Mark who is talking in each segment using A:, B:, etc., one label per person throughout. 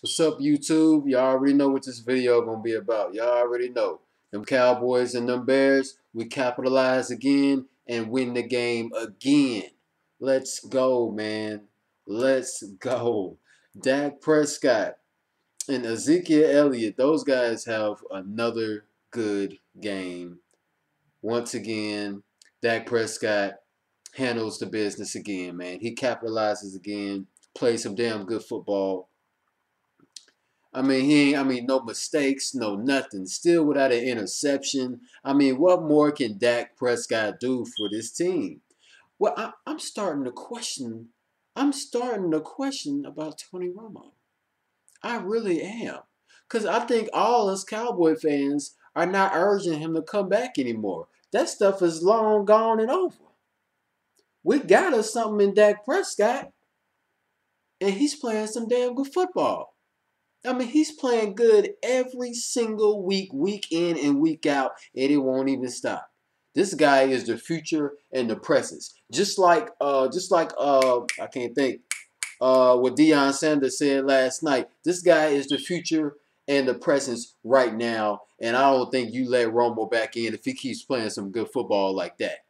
A: What's up, YouTube? Y'all already know what this video gonna be about. Y'all already know. Them Cowboys and them Bears, we capitalize again and win the game again. Let's go, man. Let's go. Dak Prescott and Ezekiel Elliott, those guys have another good game. Once again, Dak Prescott handles the business again, man. He capitalizes again, plays some damn good football. No mistakes, no nothing. Still without an interception. What more can Dak Prescott do for this team? Well, I'm starting to question. I'm starting to question about Tony Romo. I really am, because I think all us Cowboy fans are not urging him to come back anymore. That stuff is long gone and over. We got us something in Dak Prescott, and he's playing some damn good football. He's playing good every single week, week in and week out, and it won't even stop. This guy is the future and the present. I can't think what Deion Sanders said last night. This guy is the future and the presence right now, and I don't think you let Romo back in if he keeps playing some good football like that.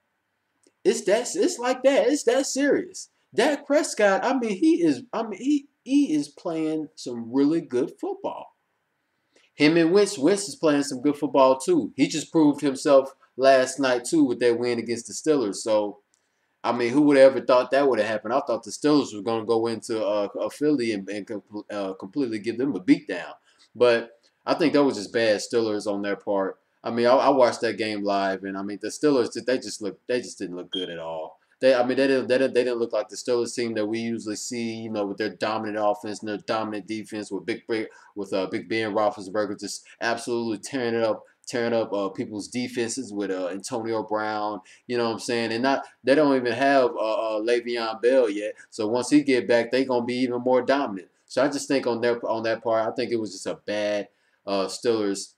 A: It's like that. It's that serious. Dak Prescott, he is playing some really good football. Him and Wentz is playing some good football too. He just proved himself last night too with that win against the Steelers. So who would have ever thought that would have happened? I thought the Steelers were going to go into a Philly and completely give them a beatdown. But I think that was just bad Steelers on their part. I watched that game live, and the Steelers they just didn't look good at all. They didn't look like the Steelers team that we usually see, with their dominant offense and their dominant defense with Big Ben Roethlisberger just absolutely tearing up people's defenses with Antonio Brown. You know what I'm saying? And not they don't even have Le'Veon Bell yet. So once he get back, they gonna be even more dominant. So I just think on that part, I think it was just a bad Steelers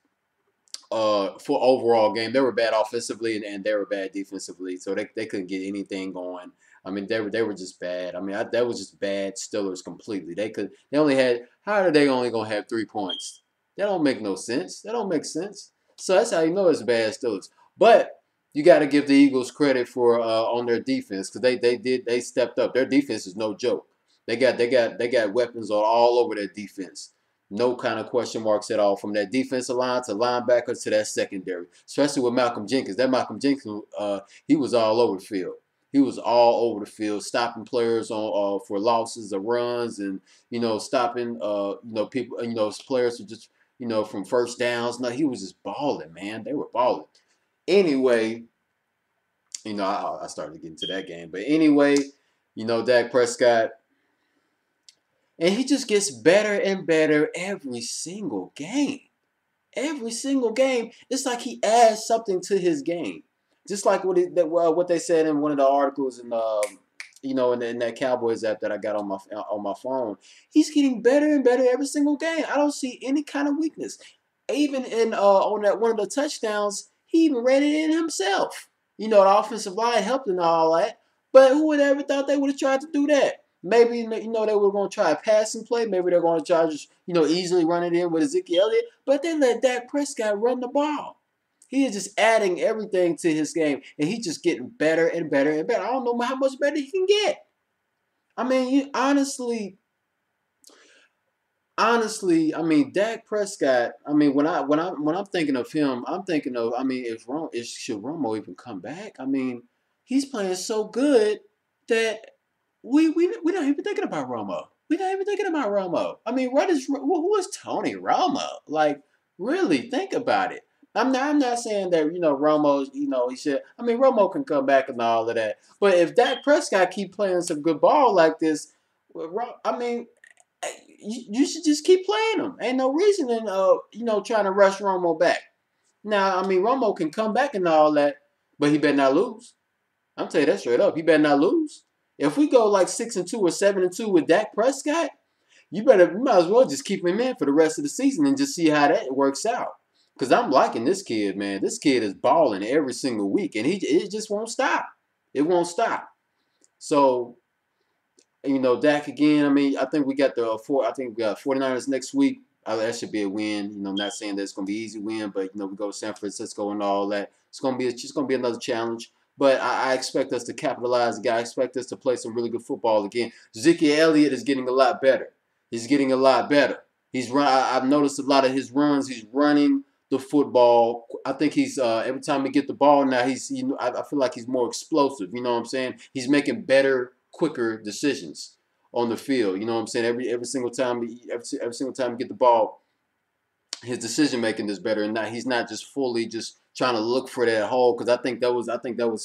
A: for overall game. They were bad offensively and they were bad defensively, so they couldn't get anything going. They were just bad. That was just bad Steelers completely. They only had how are they only gonna have 3 points? That don't make no sense. That don't make sense. So that's how you know it's bad Steelers. But you got to give the Eagles credit for on their defense because they stepped up. Their defense is no joke. They got weapons all over their defense. No kind of question marks at all from that defensive line to linebacker to that secondary, especially with Malcolm Jenkins. That Malcolm Jenkins, he was all over the field. He was all over the field, stopping players on for losses or runs, and stopping people, players who just from first downs. No, he was just balling, man. They were balling. Anyway, I started getting to that game, but anyway, Dak Prescott. And he just gets better and better every single game. Every single game, it's like he adds something to his game. Just like what they said in one of the articles in that Cowboys app that I got on my phone. He's getting better and better every single game. I don't see any kind of weakness. Even in on that one of the touchdowns, he even ran it in himself. The offensive line helped and all that. But who would ever thought they would have tried to do that? Maybe they were going to try a passing play. Maybe they're going to try just easily run it in with Ezekiel Elliott. But they let Dak Prescott run the ball. He is just adding everything to his game, and he's just getting better and better and better. I don't know how much better he can get. Honestly, Dak Prescott. When I'm thinking of him, I'm thinking of. Should Romo even come back? He's playing so good that we're not even thinking about Romo. We're not even thinking about Romo. Who is Tony Romo? Like, really think about it. I'm not saying that Romo. He should. Romo can come back and all of that. But if Dak Prescott keep playing some good ball like this, you should just keep playing him. Ain't no reason in trying to rush Romo back. Now, Romo can come back and all that, but he better not lose. I'm telling you that straight up. He better not lose. If we go like 6-2 or 7-2 with Dak Prescott, you might as well just keep him in for the rest of the season and just see how that works out. Because I'm liking this kid, man. This kid is balling every single week, and it just won't stop. It won't stop. So Dak again. I mean, I think we got the four. I think we got 49ers next week. That should be a win. Not saying that it's gonna be an easy win, but we go to San Francisco and all that. It's just gonna be another challenge. But I expect us to capitalize. I expect us to play some really good football again. Zeke Elliott is getting a lot better. He's getting a lot better. I've noticed a lot of his runs. He's running the football. I think he's every time he get the ball now. I feel like he's more explosive. You know what I'm saying? He's making better, quicker decisions on the field. You know what I'm saying? Every single time every single time he get the ball, his decision making is better, and he's not just fully just trying to look for that hole. Because I think that was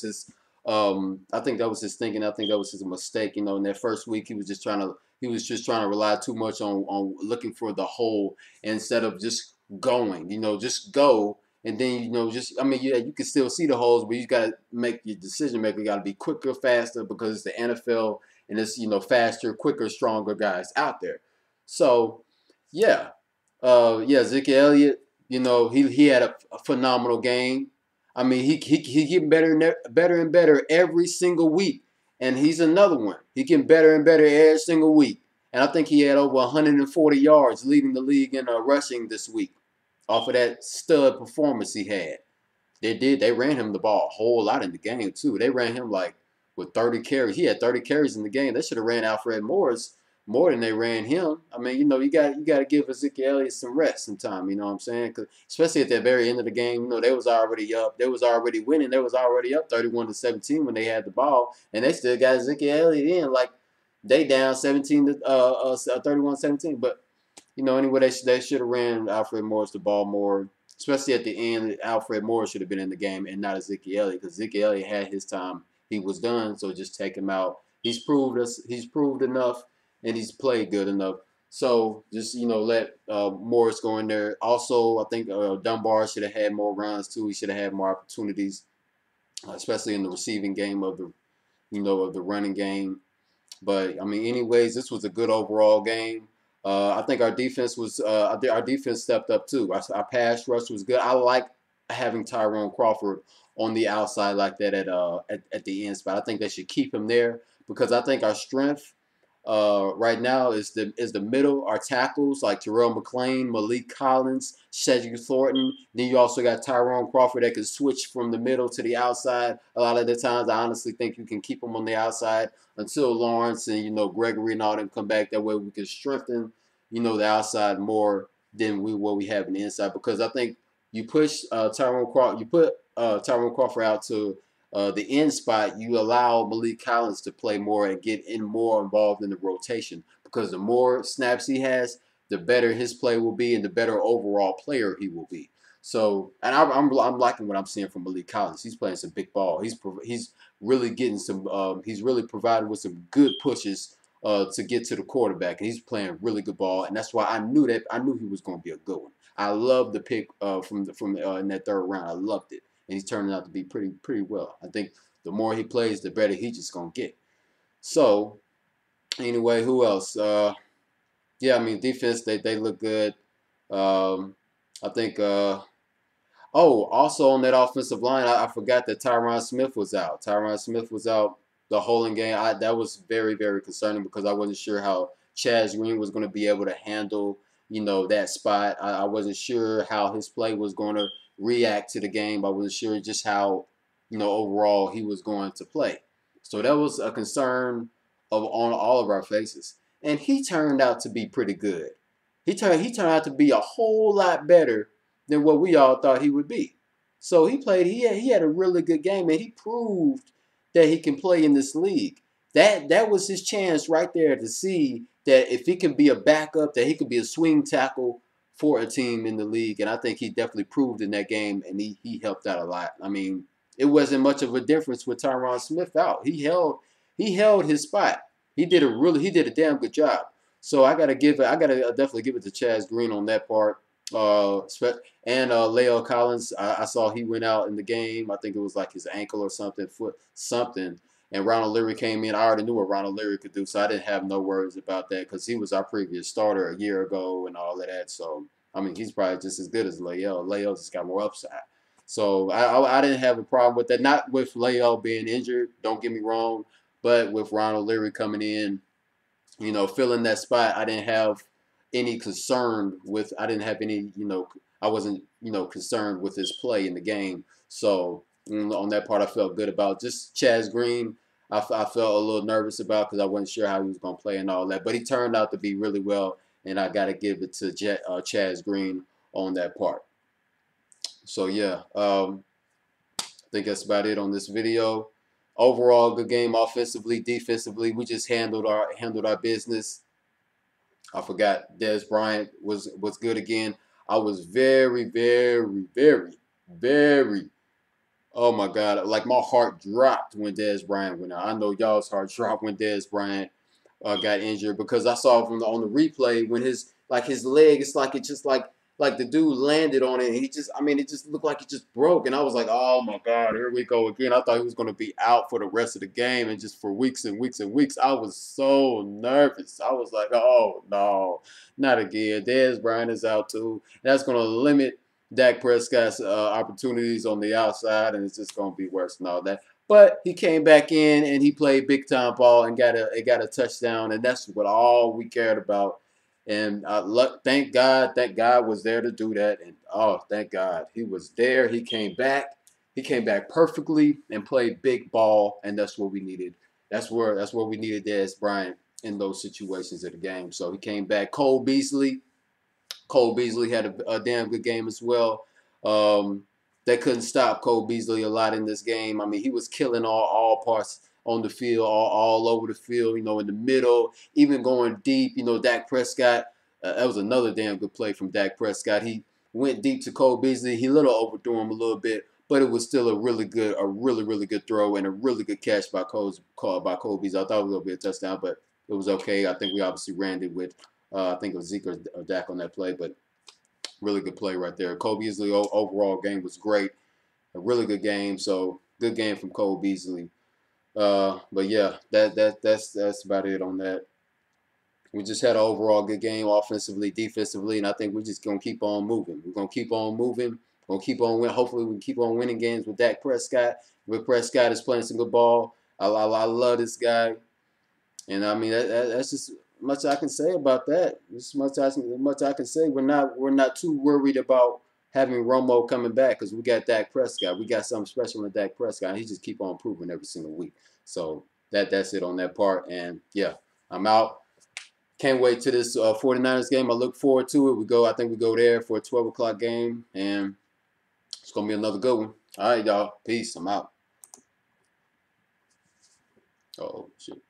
A: his thinking. I think that was his mistake. In that first week, he was just trying to rely too much on looking for the hole instead of just going. Just go. And then yeah, you can still see the holes, but you got to make your decision making. Got to be quicker, faster, because it's the NFL and it's faster, quicker, stronger guys out there. So yeah, yeah, Zeke Elliott, he had a phenomenal game. I mean, he getting better and better every single week, and he's another one. He getting better and better every single week, and I think he had over 140 yards, leading the league in rushing this week, off of that stud performance he had. They ran him the ball a whole lot in the game too. They ran him like with 30 carries. He had 30 carries in the game. They should have ran Alfred Morris more than they ran him. I mean, you got to give Ezekiel Elliott some rest, some time. You know what I'm saying? 'Cause especially at the very end of the game, they was already up. They was already winning. They was already up 31-17 when they had the ball, and they still got Ezekiel Elliott in like they down 17 to 31-17. But anyway, they should have ran Alfred Morris the ball more, especially at the end. Alfred Morris should have been in the game and not Ezekiel Elliott, because Ezekiel Elliott had his time. He was done, so just take him out. He's proved enough, and he's played good enough. So just let Morris go in there. Also, I think Dunbar should have had more runs too. He should have had more opportunities, especially in the receiving game of the running game. But I mean, anyways, this was a good overall game. I think our defense stepped up too. Our pass rush was good. I like having Tyrone Crawford on the outside like that at the end spot. I think they should keep him there because I think our strength right now is the middle. Our tackles like Terrell McClain, Malik Collins, Cedric Thornton. Then you also got Tyrone Crawford that can switch from the middle to the outside. A lot of the times, I honestly think you can keep him on the outside until Lawrence and Gregory and all them come back. That way we can strengthen the outside more than what we have in the inside. Because I think you push Tyrone Crawford, you put Tyrone Crawford out to the end spot, you allow Malik Collins to play more and get more involved in the rotation, because the more snaps he has, the better his play will be and the better overall player he will be. So, and I'm liking what I'm seeing from Malik Collins. He's playing some big ball. He's really getting some. He's really provided with some good pushes to get to the quarterback, and he's playing really good ball. And that's why I knew he was going to be a good one. I love the pick from in that third round. I loved it, and he's turning out to be pretty well. I think the more he plays, the better he's just gonna get. So anyway, who else? Yeah, I mean defense, they look good. I think. Oh, also on that offensive line, I forgot that Tyron Smith was out. Tyron Smith was out the whole game. That was very, very concerning because I wasn't sure how Chaz Green was going to be able to handle, that spot. I wasn't sure how his play was going to react to the game. I wasn't sure just how, overall he was going to play. So that was a concern on all of our faces. And he turned out to be pretty good. He turned out to be a whole lot better than what we all thought he would be. So he had a really good game, and he proved that he can play in this league. That was his chance right there to see that if he can be a backup, that he could be a swing tackle for a team in the league. And I think he definitely proved in that game, and he helped out a lot. I mean, it wasn't much of a difference with Tyron Smith out. He held his spot. He did a damn good job. So I gotta definitely give it to Chaz Green on that part. And Leo Collins, I saw he went out in the game. I think it was like his ankle or something, foot, something. And Ronald Leary came in. I already knew what Ronald Leary could do, so I didn't have no worries about that because he was our previous starter a year ago and all of that. So, I mean, he's probably just as good as Leo. Leo just got more upside. So I didn't have a problem with that. Not with Leo being injured, don't get me wrong, but with Ronald Leary coming in. filling that spot, I didn't have any concern with. I didn't have any. I wasn't concerned with his play in the game. So on that part, I felt good about. Just Chaz Green, I felt a little nervous about because I wasn't sure how he was going to play and all that. But he turned out to be really well, and I got to give it to Chaz Green on that part. So yeah, I think that's about it on this video. Overall, good game offensively, defensively. We just handled our business. I forgot Dez Bryant was good again. I was very, very, very, very. Oh my God! Like my heart dropped when Dez Bryant went out. I know y'all's heart dropped when Dez Bryant got injured because I saw from on the replay when his leg, it's like it just like the dude landed on it and it just looked like it just broke, and I was like, oh my God, here we go again. I thought he was going to be out for the rest of the game and just for weeks and weeks and weeks. I was so nervous. I was like, oh no, not again. Dez Bryant is out too. That's going to limit Dak Prescott's opportunities on the outside, and it's just going to be worse and all that. But he came back in and he played big time ball and got a touchdown, and that's what all we cared about. And thank God was there to do that. And oh, thank God he was there. He came back. He came back perfectly and played big ball, and that's what we needed. That's where we needed Dez Bryant in those situations of the game. So he came back. Cole Beasley had a damn good game as well. They couldn't stop Cole Beasley a lot in this game. I mean, he was killing all parts on the field, all over the field, in the middle, even going deep. Dak Prescott, that was another damn good play from Dak Prescott. He went deep to Cole Beasley. He overthrew him a little bit, but it was still a really, really good throw and a really good catch by Cole Beasley. I thought it was going to be a touchdown, but it was okay. I think we obviously ran it with I think it was Zeke or Dak on that play, but really good play right there. Cole Beasley overall game was great, a really good game. So good game from Cole Beasley. But yeah, that's about it on that. We just had an overall good game offensively, defensively, and I think we're just gonna keep on moving. We're gonna keep on moving. We're gonna keep on winning. Hopefully, we can keep on winning games with Dak Prescott. Rick Prescott is playing some good ball. I love this guy. And I mean, that's just much I can say about that. As much I can say. We're not too worried about having Romo coming back because we got Dak Prescott. We got something special in Dak Prescott. And he just keep on improving every single week. So that's it on that part. And yeah, I'm out. Can't wait to this 49ers game. I look forward to it. I think we go there for a 12 o'clock game, and it's gonna be another good one. All right, y'all. Peace. I'm out. Oh shit.